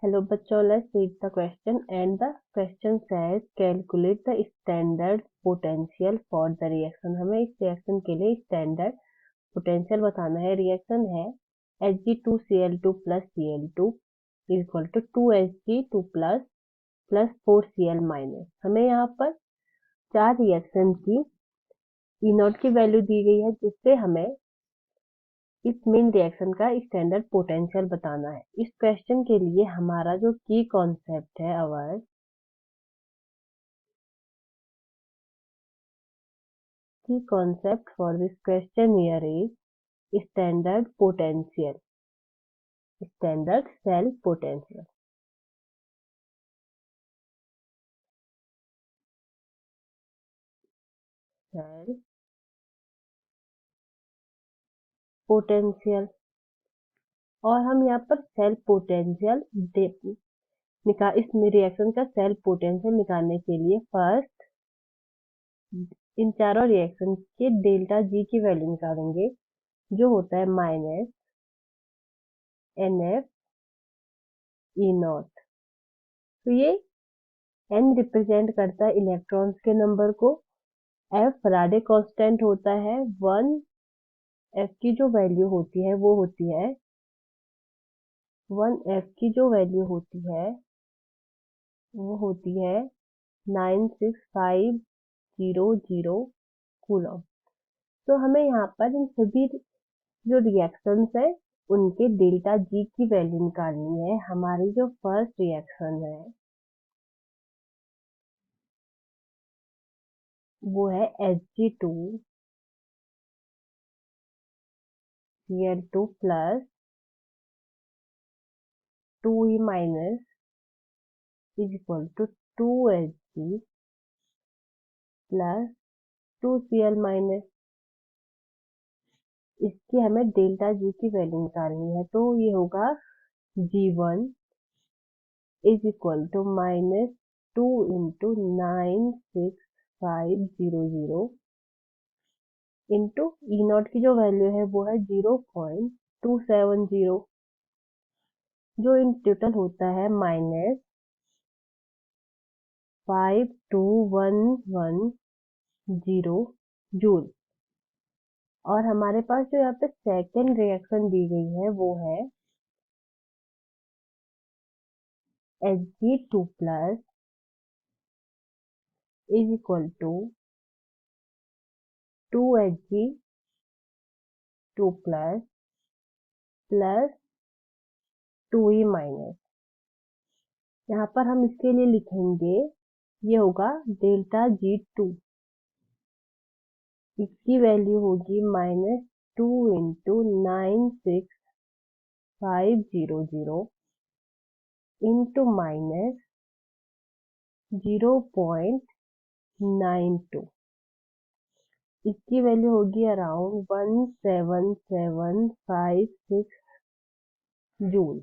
Hello बच्चों, let's read the question and the question says calculate the standard potential for the reaction। हमें इस reaction के लिए standard potential बताना है। रिएक्शन है Hg2Cl2 plus Cl2 is equal to 2Hg2 plus 4Cl minus। हमें यहाँ पर चार रिएक्शन की E0 की वैल्यू दी गई है, जिससे हमें इस मेन रिएक्शन का स्टैंडर्ड पोटेंशियल बताना है। इस क्वेश्चन के लिए हमारा जो की कॉन्सेप्ट है की concept for this question here is standard cell potential। cell potential और हम यहाँ पर सेल पोटेंशियल इस रिएक्शन का सेल पोटेंशियल निकालने के लिए फर्स्ट इन चारों रिएक्शन के डेल्टा जी की वैल्यू निकालेंगे, जो होता है माइनस NF E0। तो ये N रिप्रेजेंट करता है इलेक्ट्रॉन्स के नंबर को, F फैराडे कांस्टेंट होता है, 1F की जो वैल्यू होती है वो होती है 9650 कूलम। तो हमें यहाँ पर इन सभी जो रिएक्शंस है उनके डेल्टा जी की वैल्यू निकालनी है। हमारी जो फर्स्ट रिएक्शन है वो है Hg2Cl2 plus 2E minus is equal to 2Hg plus 2Cl minus। इसकी हमें डेल्टा जी की वैल्यू निकालनी है, तो ये होगा G1 is equal to minus 2 into 96500 into E0 की जो वैल्यू है वो है 0.270, जो इन टोटल होता है माइनस 5211 जूल। और हमारे पास जो यहाँ पे सेकेंड रिएक्शन दी गई है वो है Hg2 plus is equal to 2Hg2 plus 2E minus। यहाँ पर हम इसके लिए लिखेंगे, ये होगा डेल्टा G2, इसकी वैल्यू होगी माइनस 2 into 96500 इंटू माइनस 0.92। इसकी वैल्यू होगी अराउंड 17756 जूल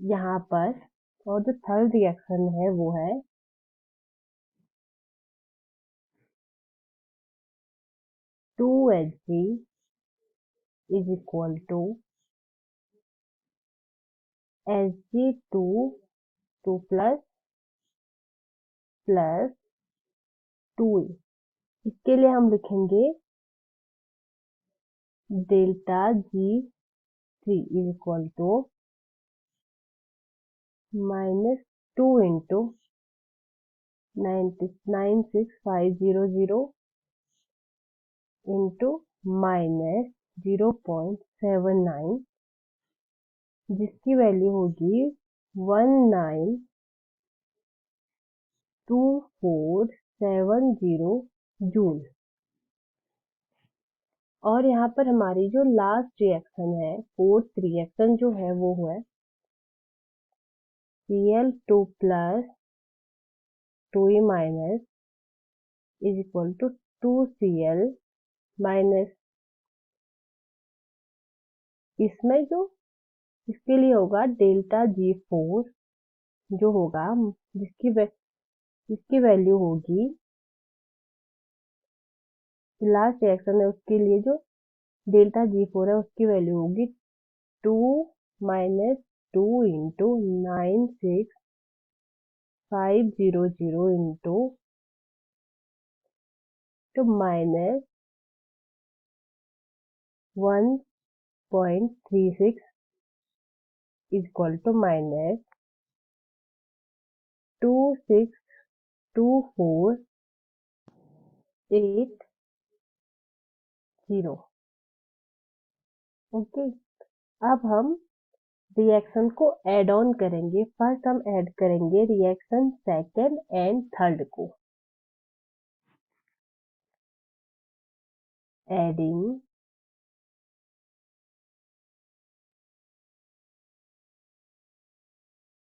यहाँ पर। और जो थर्ड रिएक्शन है वो है Hg is equal to Hg2 plus 2E। इसके लिए हम लिखेंगे delta G3 is equal to minus 2 into 96500 into minus 0.79, जिसकी वैल्यू होगी 192470 जूल। और यहाँ पर हमारी जो लास्ट रिएक्शन है, फोर्थ रिएक्शन जो है वो है Cl2 plus 2E minus is equal to 2Cl minus। इसमें जो इसके लिए होगा डेल्टा G4, जो होगा जिसकी वैल्यू होगी, लास्ट रिएक्शन है उसके लिए जो डेल्टा G4 है उसकी वैल्यू होगी 2 -2 इंटू 96500 इंटू तो -1.36 इक्वल टू -262480। ओके, अब हम रिएक्शन को ऐड ऑन करेंगे। फर्स्ट हम ऐड करेंगे रिएक्शन सेकेंड एंड थर्ड को। Adding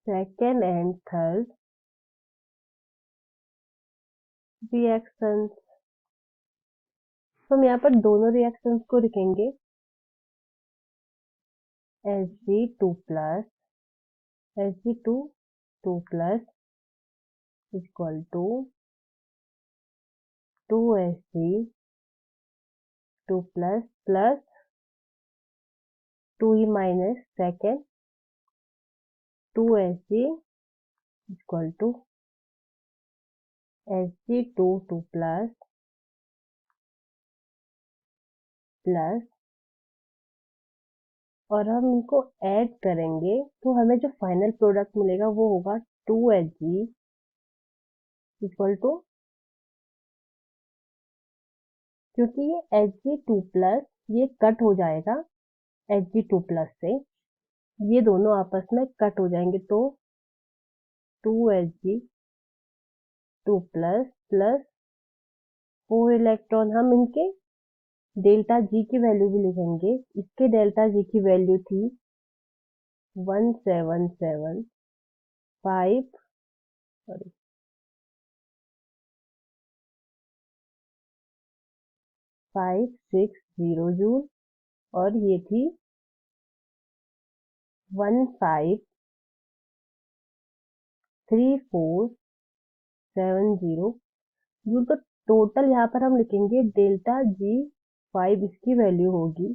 second and third reaction. तो हम यहाँ पर दोनों रिएक्शंस को लिखेंगे Hg2 plus Hg2 plus equal to 2Hg2 plus plus 2e minus second 2Hg equal to Hg2 plus plus और हम इनको ऐड करेंगे तो हमें जो फाइनल प्रोडक्ट मिलेगा वो होगा 2Hg इक्वल टू, क्योंकि ये Hg2 प्लस ये कट हो जाएगा Hg2 प्लस से, ये दोनों आपस में कट हो जाएंगे तो 2Hg2 प्लस प्लस 4 इलेक्ट्रॉन। हम इनके डेल्टा जी की वैल्यू भी लिखेंगे। इसके डेल्टा जी की वैल्यू थी 560 जूल और ये थी 153470 जूल। तो टोटल यहाँ पर हम लिखेंगे डेल्टा जी 5, इसकी वैल्यू होगी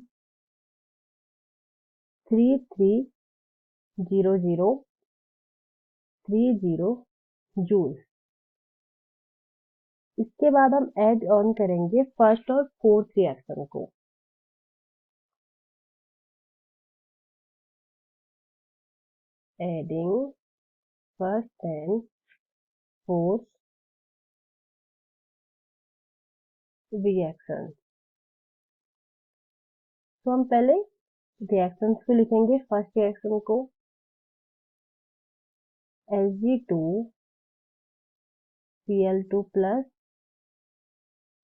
330030 जूल। इसके बाद हम ऐड ऑन करेंगे फर्स्ट और फोर्थ रिएक्शन को। Adding first and fourth reaction. तो हम पहले रिएक्शंस को लिखेंगे। फर्स्ट रिएक्शन को Hg2Cl2 plus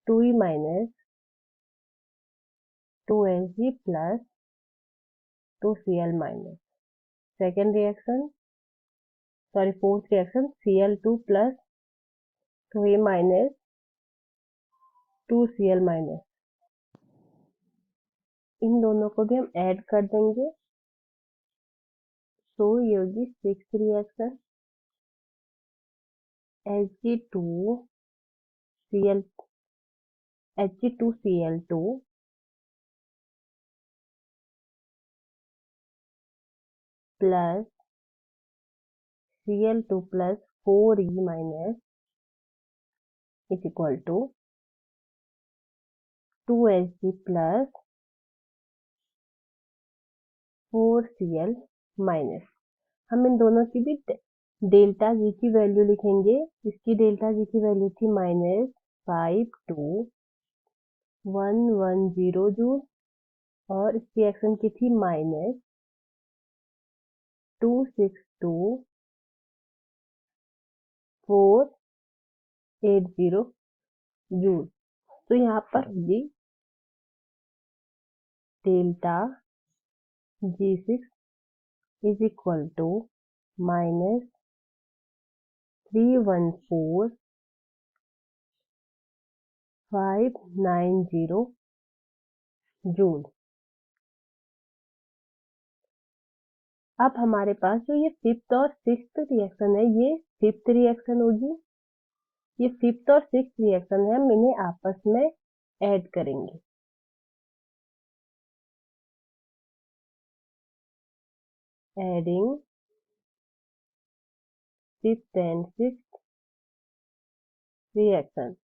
2e minus 2Hg plus 2Cl minus. Second reaction fourth reaction Cl2 plus 2e minus 2Cl minus. इन दोनों को भी हम ऐड कर देंगे तो ये होगी six reaction Hg2Cl2 plus Cl2 plus 4e minus is equal to 2Hg plus 4Cl minus. हम इन दोनों की भी डेल्टा जी की वैल्यू लिखेंगे। इसकी डेल्टा जी की वैल्यू थी -5110 जूल और इस रिएक्शन की थी -262480 जूल। तो यहाँ पर होगी delta G6 is equal to -314,590 joule. अब हमारे पास जो ये फिफ्थ और सिक्स्थ रिएक्शन है, ये फिफ्थ रिएक्शन होगी। ये फिफ्थ और सिक्स्थ रिएक्शन है, हम इन्हें आपस में ऐड करेंगे। adding fifth and sixth reaction.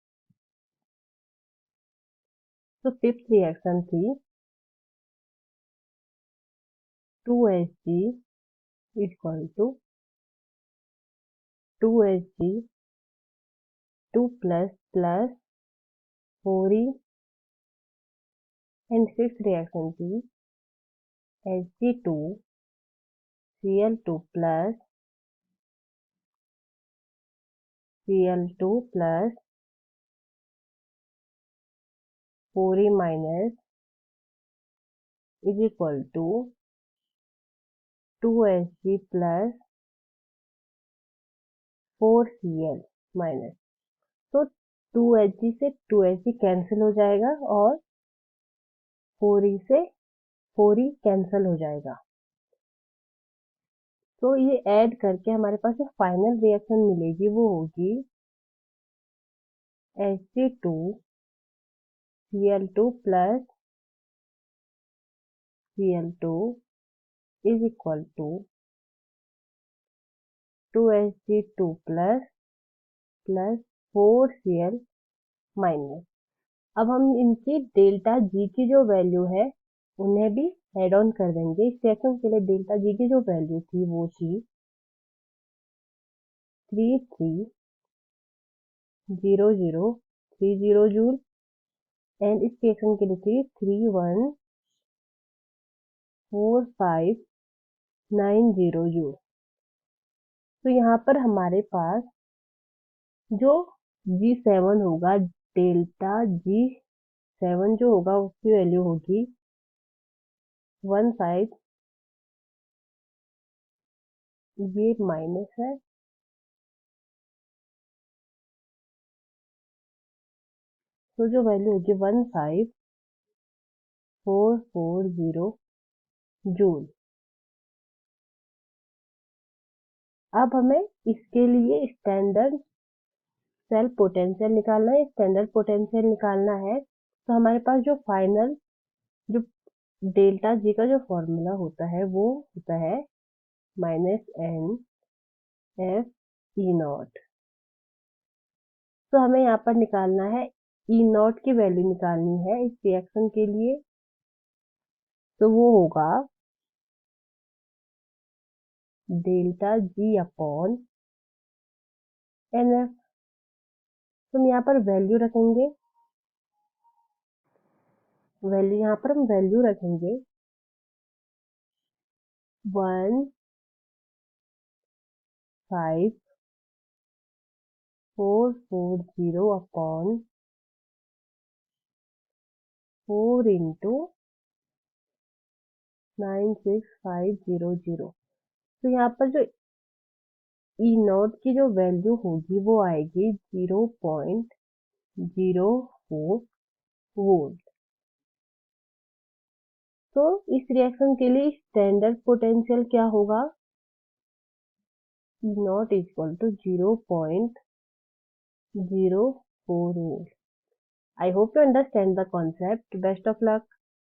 तो फिफ्थ रिएक्शन थी 2Hg equal to 2Hg 2 plus 4e, and sixth reaction थी Hg2 Cl2 plus Cl2 plus 4e minus is equal to 2Hg plus 4Cl minus. तो 2Hg से 2Hg cancel हो जाएगा और 4e से 4e cancel हो जाएगा। तो ये ऐड करके हमारे पास जो फाइनल रिएक्शन मिलेगी वो होगी Hg2 Cl2 plus Cl2 is equal to 2Hg2 plus 4Cl minus। अब हम इनकी डेल्टा जी की जो वैल्यू है उन्हें भी एड ऑन कर देंगे। इस रिएक्शन के लिए डेल्टा जी की जो वैल्यू थी वो थी 330030 जूल, एंड इस रिएक्शन के लिए थी 314590 जूल। तो यहाँ पर हमारे पास जो G7 होगा, डेल्टा G7 जो होगा उसकी वैल्यू होगी 15, ये माइनस है, तो जो वैल्यू होगी 15440 जूल। अब हमें इसके लिए स्टैंडर्ड सेल पोटेंशियल निकालना है। स्टैंडर्ड पोटेंशियल निकालना है तो हमारे पास जो फाइनल जो डेल्टा जी का जो फॉर्मूला होता है वो होता है -NF तो हमें यहाँ पर निकालना है E0 की वैल्यू निकालनी है इस रिएक्शन के लिए। तो वो होगा डेल्टा जी अपॉन NF। तो हम यहाँ पर वैल्यू रखेंगे, यहाँ पर हम वैल्यू रखेंगे 15440 अपॉन 4 इंटू 96500। तो यहाँ पर जो E0 की जो वैल्यू होगी वो आएगी 0.04 वोल्ट। तो इस रिएक्शन के लिए स्टैंडर्ड पोटेंशियल क्या होगा? E0 equal to 0.04 volt. I hope you understand the concept. Best of luck.